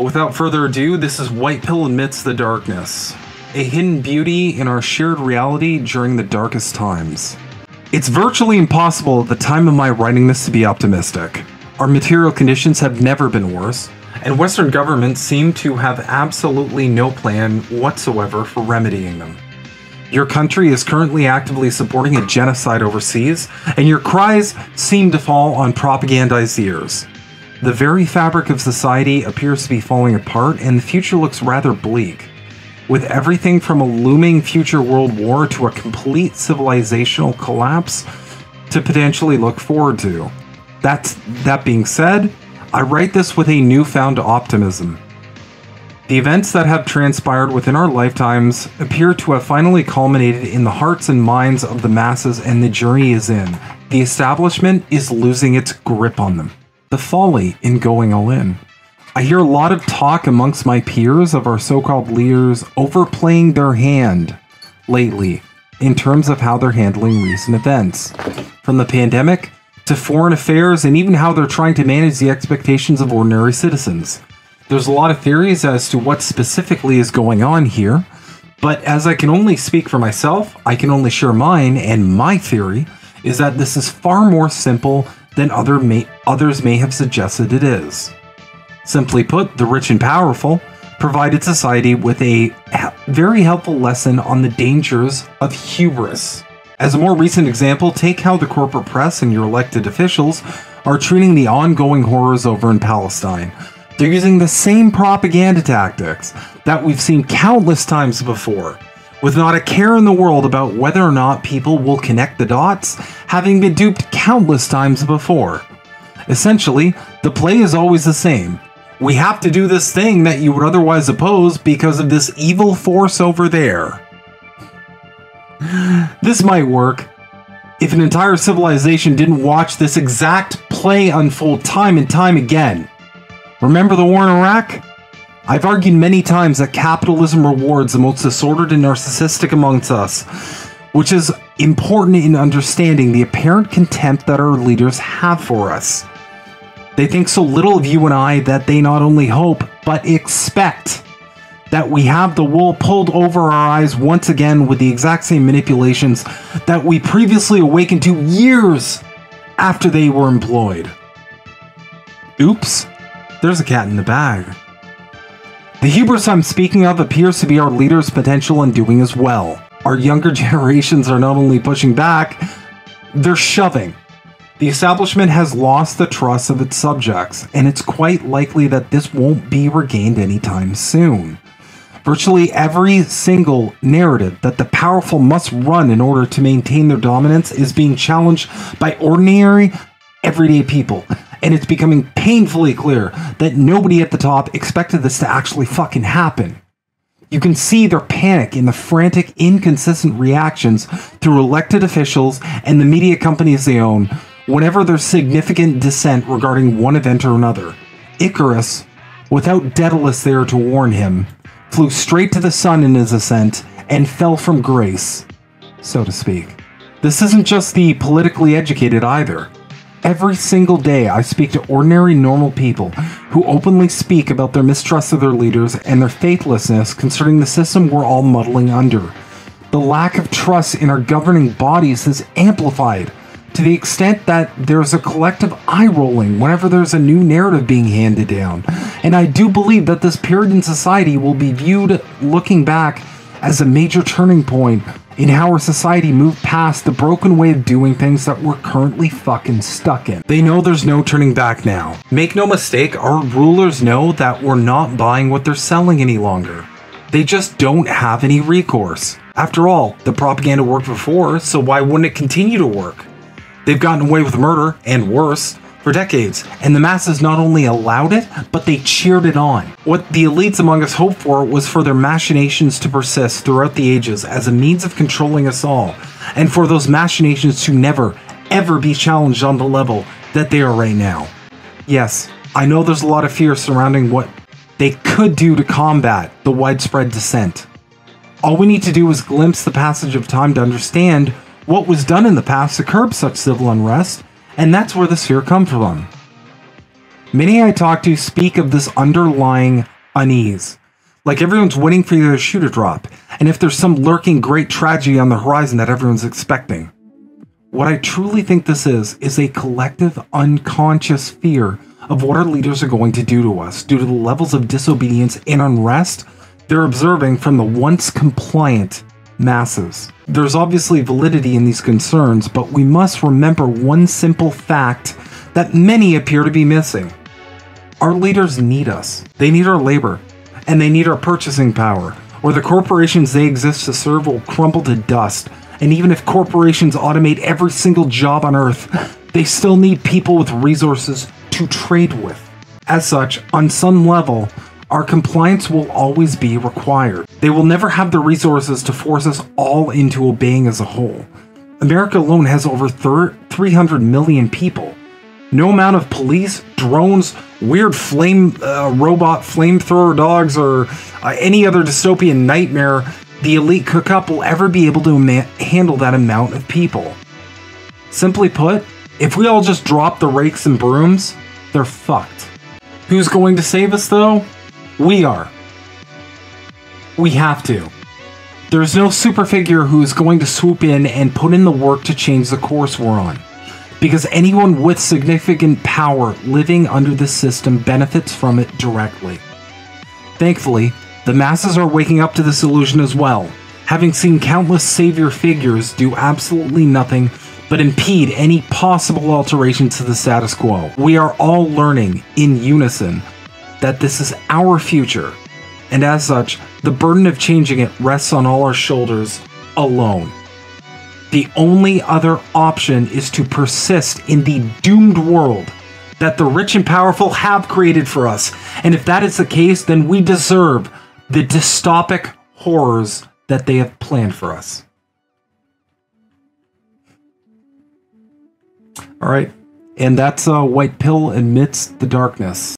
Without further ado, this is Pill Amidst the Darkness, a hidden beauty in our shared reality during the darkest times. It's virtually impossible at the time of my writing this to be optimistic. Our material conditions have never been worse, and Western governments seem to have absolutely no plan whatsoever for remedying them. Your country is currently actively supporting a genocide overseas, and your cries seem to fall on propagandized ears. The very fabric of society appears to be falling apart, and the future looks rather bleak, with everything from a looming future world war to a complete civilizational collapse to potentially look forward to. That being said, I write this with a newfound optimism. The events that have transpired within our lifetimes appear to have finally culminated in the hearts and minds of the masses, and the journey is in. The establishment is losing its grip on them. The folly in going all in. I hear a lot of talk amongst my peers of our so-called leaders overplaying their hand lately in terms of how they're handling recent events. From the pandemic to foreign affairs, and even how they're trying to manage the expectations of ordinary citizens. There's a lot of theories as to what specifically is going on here, but as I can only speak for myself, I can only share mine, and my theory is that this is far more simple than others may have suggested it is. Simply put, the rich and powerful provided society with a very helpful lesson on the dangers of hubris. As a more recent example, take how the corporate press and your elected officials are treating the ongoing horrors over in Palestine. They're using the same propaganda tactics that we've seen countless times before, with not a care in the world about whether or not people will connect the dots, having been duped countless times before. Essentially, the play is always the same. We have to do this thing that you would otherwise oppose because of this evil force over there. This might work if an entire civilization didn't watch this exact play unfold time and time again. Remember the war in Iraq? I've argued many times that capitalism rewards the most disordered and narcissistic amongst us, which is important in understanding the apparent contempt that our leaders have for us. They think so little of you and I that they not only hope, but expect that we have the wool pulled over our eyes once again with the exact same manipulations that we previously awakened to years after they were employed. Oops, there's a cat in the bag. The hubris I'm speaking of appears to be our leaders' potential undoing as well. Our younger generations are not only pushing back, they're shoving. The establishment has lost the trust of its subjects, and it's quite likely that this won't be regained anytime soon. Virtually every single narrative that the powerful must run in order to maintain their dominance is being challenged by ordinary, everyday people. And it's becoming painfully clear that nobody at the top expected this to actually fucking happen. You can see their panic in the frantic, inconsistent reactions through elected officials and the media companies they own whenever there's significant dissent regarding one event or another. Icarus, without Daedalus there to warn him, flew straight to the sun in his ascent and fell from grace, so to speak. This isn't just the politically educated either. Every single day, I speak to ordinary, normal people who openly speak about their mistrust of their leaders and their faithlessness concerning the system we're all muddling under. The lack of trust in our governing bodies is amplified to the extent that there's a collective eye-rolling whenever there's a new narrative being handed down. And I do believe that this period in society will be viewed, looking back, as a major turning point in how our society moved past the broken way of doing things that we're currently fucking stuck in. They know there's no turning back now. Make no mistake, our rulers know that we're not buying what they're selling any longer. They just don't have any recourse. After all, the propaganda worked before, so why wouldn't it continue to work? They've gotten away with murder, and worse, for decades, and the masses not only allowed it, but they cheered it on. What the elites among us hoped for was for their machinations to persist throughout the ages as a means of controlling us all, and for those machinations to never, ever be challenged on the level that they are right now. Yes, I know there's a lot of fear surrounding what they could do to combat the widespread dissent. All we need to do is glimpse the passage of time to understand what was done in the past to curb such civil unrest, and that's where this fear comes from. Many I talk to speak of this underlying unease. Like everyone's waiting for the shoe to drop, and if there's some lurking great tragedy on the horizon that everyone's expecting. What I truly think this is a collective unconscious fear of what our leaders are going to do to us due to the levels of disobedience and unrest they're observing from the once compliant masses. There's obviously validity in these concerns, but we must remember one simple fact that many appear to be missing. Our leaders need us. They need our labor, and they need our purchasing power, or the corporations they exist to serve will crumble to dust. And even if corporations automate every single job on Earth, they still need people with resources to trade with. As such, on some level, our compliance will always be required. They will never have the resources to force us all into obeying as a whole. America alone has over 300 million people. No amount of police, drones, weird robot flamethrower dogs, or any other dystopian nightmare the elite cook-up will ever be able to handle that amount of people. Simply put, if we all just drop the rakes and brooms, they're fucked. Who's going to save us though? We are. We have to. There's no super figure who is going to swoop in and put in the work to change the course we're on. Because anyone with significant power living under this system benefits from it directly. Thankfully, the masses are waking up to this illusion as well, having seen countless savior figures do absolutely nothing but impede any possible alteration to the status quo. We are all learning in unison that this is our future, and as such, the burden of changing it rests on all our shoulders alone. The only other option is to persist in the doomed world that the rich and powerful have created for us, and if that is the case, then we deserve the dystopic horrors that they have planned for us. Alright, and that's White Pill Amidst the Darkness.